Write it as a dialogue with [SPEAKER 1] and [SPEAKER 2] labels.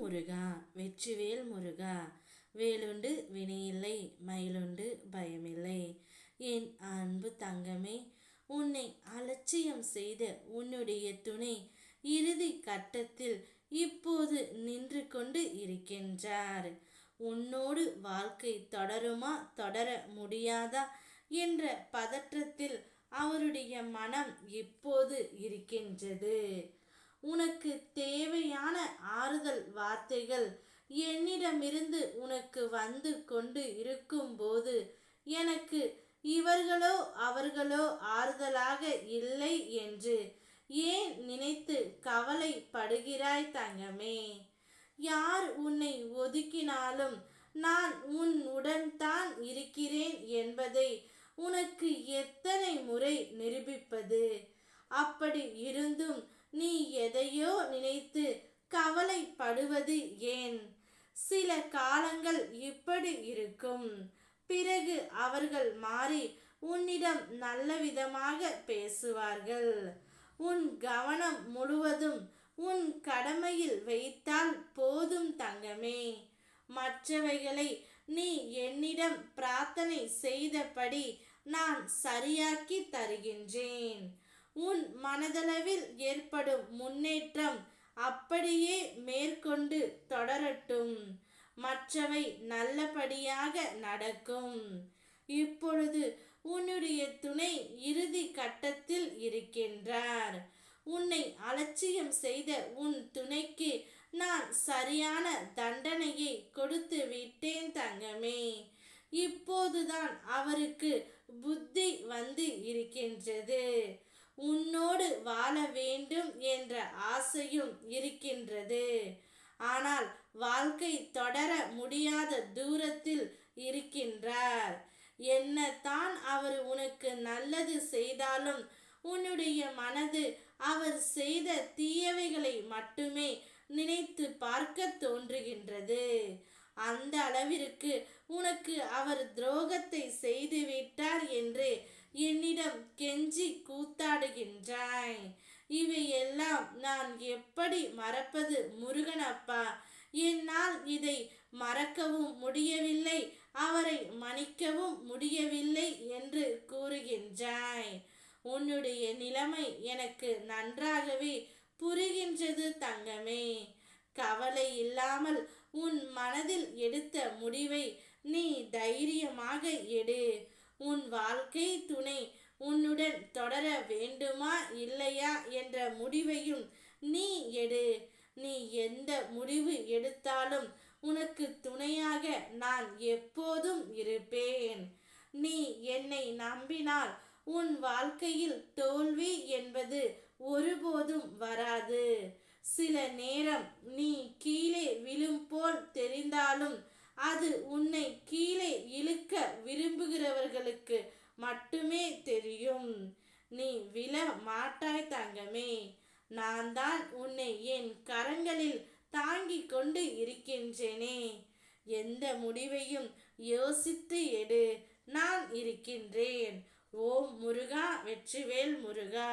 [SPEAKER 1] முருகா வெற்றிவேல் முருகா. வேலுண்டு வினையில்லை, மயிலுண்டு பயமில்லை. என் அன்பு தங்கமே, உன்னை அலட்சியம் செய்த உன்னுடைய துணை இறுதி கட்டத்தில் இப்போது நின்று கொண்டு இருக்கின்றார். உன்னோடு வாழ்க்கை தொடருமா தொடர முடியாதா என்ற பதற்றத்தில் அவருடைய மனம் இப்போது இருக்கின்றது. உனக்கு தேவையான ஆறுதல் வார்த்தைகள் என்னிடமிருந்து உனக்கு வந்து கொண்டு இருக்கும்போது எனக்கு இவர்களோ அவர்களோ ஆறுதலாக இல்லை என்று ஏன் நினைத்து கவலைப்படுகிறாய் தங்கமே? யார் உன்னை ஒதுக்கினாலும் நான் உன்னுடன் தான் இருக்கிறேன் என்பதை உனக்கு எத்தனை முறை நிரூபிப்பது? அப்படி இருந்தும் நீ எதையோ நினைத்து கவலைப்படுவது ஏன்? சில காலங்கள் இப்படி இருக்கும், பிறகு அவர்கள் மாறி உன்னிடம் நல்ல விதமாக பேசுவார்கள். உன் கவனம் முழுவதும் உன் கடமையில் வைத்தால் போதும் தங்கமே. மற்றவைகளை நீ என்னிடம் பிரார்த்தனை செய்தபடி நான் சரியாக்கி தருகின்றேன். உன் மனதளவில் ஏற்படும் முன்னேற்றம் அப்படியே மேற்கொண்டு தொடரட்டும். மற்றவை நல்லபடியாக நடக்கும். இப்பொழுது உன்னுடைய துணை இறுதி கட்டத்தில் இருக்கின்றார். உன்னை அலட்சியம் செய்த உன் துணைக்கு நான் சரியான தண்டனையை கொடுத்து விட்டேன் தங்கமே. இப்போதுதான் அவருக்கு புத்தி வந்து இருக்கின்றது. உன்னோடு வாழ வேண்டும் என்ற ஆசையும் இருக்கின்றது. ஆனால் வாழ்க்கை தொடர முடியாத தூரத்தில் இருக்கின்றார். என்னதான் அவர் உனக்கு நல்லது செய்தாலும் உன்னுடைய மனது அவர் செய்த தீயவைகளை மட்டுமே நினைத்து பார்க்க தோன்றுகின்றது. அந்த அளவிற்கு உனக்கு அவர் துரோகத்தை செய்துவிட்டார் என்று என்னிடம் கெஞ்சி கூத்தாடுகின்றாய். இவையெல்லாம் நான் எப்படி மறப்பது முருகனப்பா? என்னால் இதை மறக்கவும் முடியவில்லை, அவரை மன்னிக்கவும் முடியவில்லை என்று கூறுகின்றாய். உன்னுடைய நிலைமை எனக்கு நன்றாகவே புரிகின்றது தங்கமே. கவலை இல்லாமல் உன் மனதில் எடுத்த முடிவை நீ தைரியமாக எடு. உன் வாழ்க்கை துணை உன்னுடன் தொடர வேண்டுமா இல்லையா என்ற முடிவையும் நீ எடு. நீ எந்த முடிவு எடுத்தாலும் உனக்கு துணையாக நான் எப்போதும் இருப்பேன். நீ என்னை நம்பினால் உன் வாழ்க்கையில் தோல்வி என்பது ஒருபோதும் வராது. சில நேரம் நீ கீழே விழும் போல் தெரிந்தாலும் அது உன்னை கீழே இழுக்க விரும்புகிறவர்களுக்கு மட்டுமே தெரியும். நீ விழ மாட்டாய் தங்கமே. நான் தான் உன்னை என் கரங்களில் தாங்கிக் கொண்டு இருக்கின்றேனே. எந்த முடிவையும் யோசித்து எடு, நான் இருக்கின்றேன். ஓம் முருகா வெற்றிவேல் முருகா.